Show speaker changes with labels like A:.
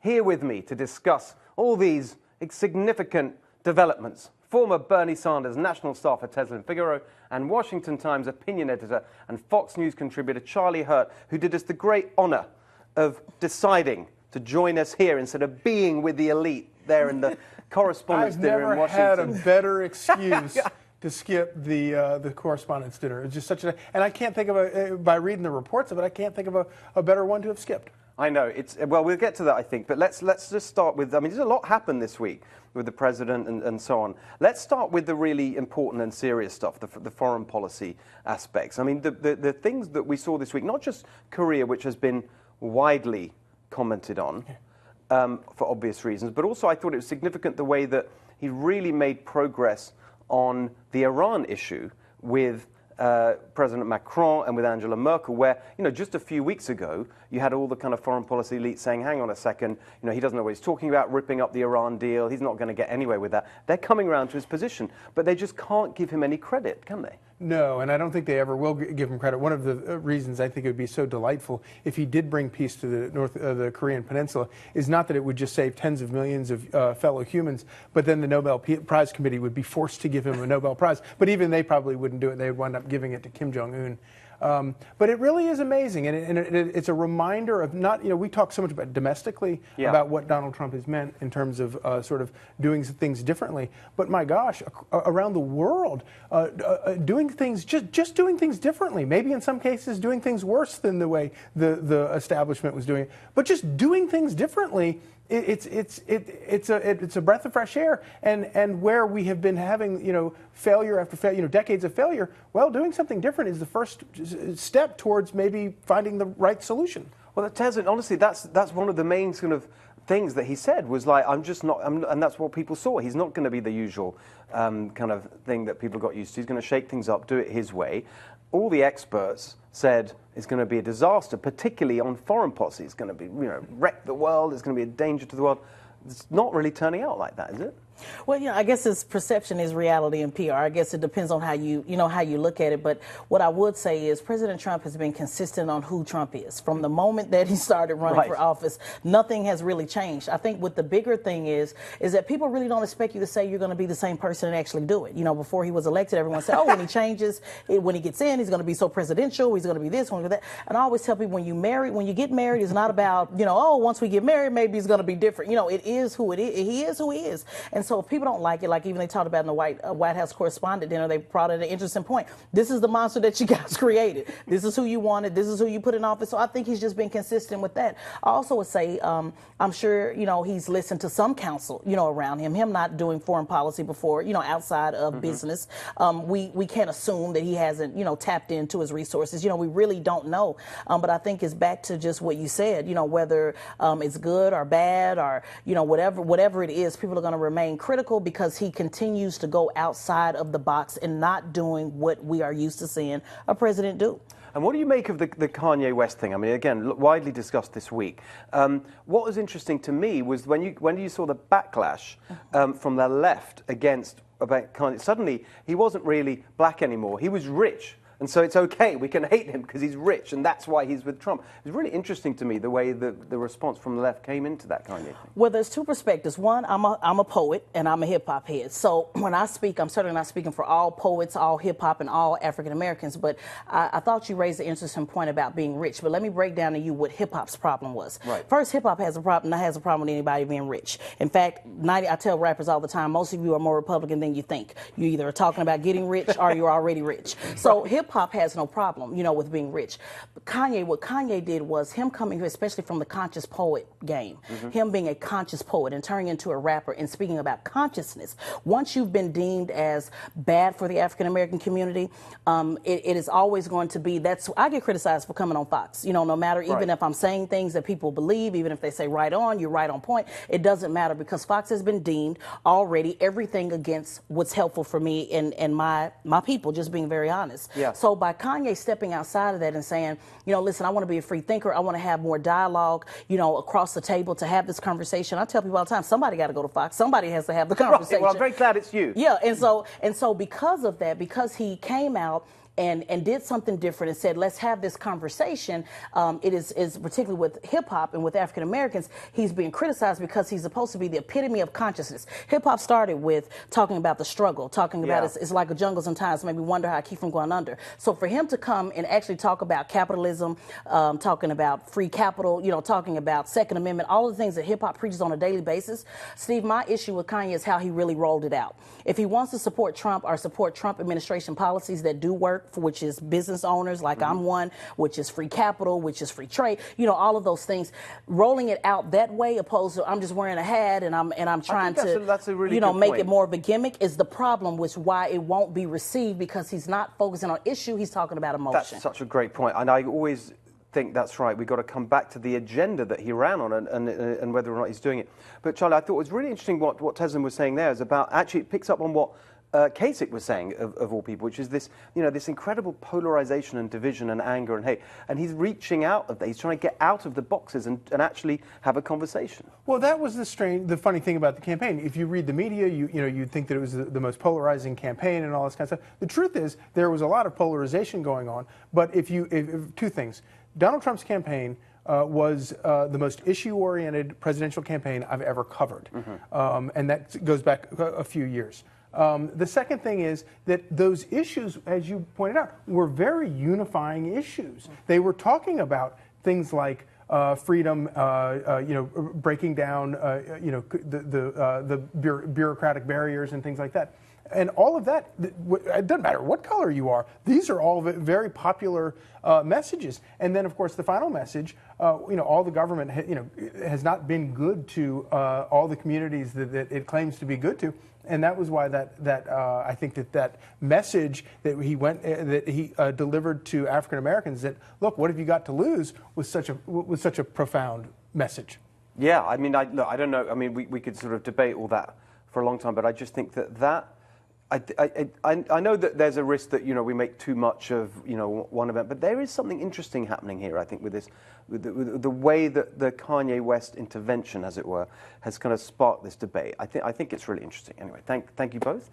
A: here with me to discuss all these significant developments. Former Bernie Sanders national staffer Tezlyn Figaro and Washington Times opinion editor and Fox News contributor Charlie Hurt, who did us the great honor of deciding to join us here instead of being with the elite there in the Correspondents' Dinner in Washington.
B: I've never had a better excuse to skip the Correspondents' Dinner. It's just such a, and I can't think of by reading the reports of it, I can't think of a better one to have skipped.
A: I know. Well, we'll get to that, I think. But let's just start with, I mean, there's a lot happened this week with the president and so on. Let's start with the really important and serious stuff, the foreign policy aspects. I mean, the things that we saw this week, not just Korea, which has been widely commented on for obvious reasons, but also I thought it was significant the way that he really made progress on the Iran issue with President Macron and with Angela Merkel, where, you know, just a few weeks ago, you had all the kind of foreign policy elites saying, hang on a second, you know, he doesn't know what he's talking about, ripping up the Iran deal, he's not going to get anywhere with that. They're coming around to his position, but they just can't give him any credit, can they?
B: No, and I don't think they ever will give him credit. One of the reasons I think it would be so delightful if he did bring peace to the Korean Peninsula is not that it would just save tens of millions of fellow humans, but then the Nobel Prize Committee would be forced to give him a Nobel Prize. But even they probably wouldn't do it. They would wind up giving it to Kim Jong-un. But it really is amazing, and it's a reminder of not, you know, we talk so much about domestically about what Donald Trump has meant in terms of sort of doing things differently. But my gosh, around the world, doing things, just doing things differently, maybe in some cases doing things worse than the way the establishment was doing it, but just doing things differently. It's a breath of fresh air, and where we have been having, you know, failure after failure, you know, decades of failure. Well, doing something different is the first step towards maybe finding the right solution.
A: Well, Tezlyn, honestly, that's one of the main sort of things that he said was like, I'm just not, and that's what people saw. He's not going to be the usual kind of thing that people got used to. He's going to shake things up, do it his way. All the experts said it's going to be a disaster, particularly on foreign policy. It's going to be, you know, wreck the world. It's going to be a danger to the world. It's not really turning out like that, is it?
C: Well, you know, I guess it's perception is reality in PR. I guess it depends on how you look at it. But what I would say is President Trump has been consistent on who Trump is. From the moment that he started running for office, nothing has really changed. I think what the bigger thing is that people really don't expect you to say you're going to be the same person and actually do it. You know, before he was elected, everyone said, oh, when he changes, when he gets in, he's going to be so presidential, he's going to be this, going to be that. And I always tell people when you get married, it's not about, you know, oh, once we get married, maybe he's going to be different. You know, it is who it is. He is who he is. And so if people don't like it, like even they talked about in the White House Correspondent Dinner, they brought in an interesting point. This is the monster that you guys created. This is who you wanted. This is who you put in office. So I think he's just been consistent with that. I also would say, I'm sure, you know, he's listened to some counsel, you know, around him not doing foreign policy before, you know, outside of business. We can't assume that he hasn't, you know, tapped into his resources. You know, we really don't know. But I think it's back to just what you said, you know, whether it's good or bad or, you know, whatever it is, people are going to remain critical because he continues to go outside of the box and not doing what we are used to seeing a president do.
A: And what do you make of the Kanye West thing? I mean, again, widely discussed this week. What was interesting to me was when you saw the backlash from the left about Kanye. Suddenly, he wasn't really black anymore. He was rich. And so it's okay, we can hate him because he's rich, and that's why he's with Trump. It's really interesting to me the way the response from the left came into that Kanye thing.
C: Well, there's two perspectives. One, I'm a poet, and I'm a hip-hop head. So when I speak, I'm certainly not speaking for all poets, all hip-hop, and all African-Americans, but I thought you raised an interesting point about being rich. But let me break down to you what hip-hop's problem was.
A: Right.
C: First, hip-hop has a problem with anybody being rich. In fact, I tell rappers all the time, most of you are more Republican than you think. You either are talking about getting rich or you're already rich. So hip-hop has no problem, you know, with being rich. But what Kanye did was him coming here, especially from the conscious poet game, him being a conscious poet and turning into a rapper and speaking about consciousness. Once you've been deemed as bad for the African-American community, it is always going to be, I get criticized for coming on Fox, you know, no matter, even if I'm saying things that people believe, even if they say right on, you're right on point, it doesn't matter because Fox has been deemed already everything against what's helpful for me and my people, just being very honest.
A: Yeah.
C: So by Kanye stepping outside of that and saying, you know, listen, I want to be a free thinker. I want to have more dialogue, you know, across the table to have this conversation. I tell people all the time, somebody got to go to Fox. Somebody has to have the conversation.
A: Right. Well, I'm very glad it's you.
C: Yeah. And so because of that, because he came out and did something different and said, let's have this conversation. It is particularly with hip hop and with African Americans, he's being criticized because he's supposed to be the epitome of consciousness. Hip hop started with talking about the struggle, talking about it's like a jungle sometimes, maybe wonder how I keep from going under. So for him to come and actually talk about capitalism, talking about free capital, talking about Second Amendment, all of the things that hip hop preaches on a daily basis, Steve, my issue with Kanye is how he really rolled it out. If he wants to support Trump or support Trump administration policies that do work, which is business owners like I'm one, which is free capital, which is free trade, all of those things, rolling it out that way opposed to I'm just wearing a hat and I'm trying to
A: that's a really good
C: make
A: point.
C: it more of a gimmick is the problem, which why it won't be received, because he's not focusing on issue, he's talking about emotion.
A: That's such a great point, and I always think that's right. We've got to come back to the agenda that he ran on and whether or not he's doing it. But Charlie, I thought it was really interesting what Teslim was saying there is about, actually it picks up on what Kasich was saying of all people, which is this, this incredible polarization and division and anger and hate. And he's reaching out of that. He's trying to get out of the boxes and actually have a conversation.
B: Well, that was the funny thing about the campaign. If you read the media, you'd think that it was the most polarizing campaign and all this kind of stuff. The truth is, there was a lot of polarization going on. But if two things. Donald Trump's campaign was the most issue-oriented presidential campaign I've ever covered. And that goes back a few years. The second thing is that those issues, as you pointed out, were very unifying issues. They were talking about things like freedom, breaking down, the bureaucratic barriers and things like that. And all of that, it doesn't matter what color you are. These are all very popular messages. And then, of course, the final message, all the government, has not been good to all the communities that it claims to be good to. And that was why I think that message that he delivered to African Americans, that look, what have you got to lose, was such a profound message.
A: Yeah, I mean, I don't know. I mean, we could sort of debate all that for a long time, but I just think that. I know that there's a risk that we make too much of one event, but there is something interesting happening here. I think with this, with the way that the Kanye West intervention, as it were, has kind of sparked this debate. I think it's really interesting. Anyway, thank you both.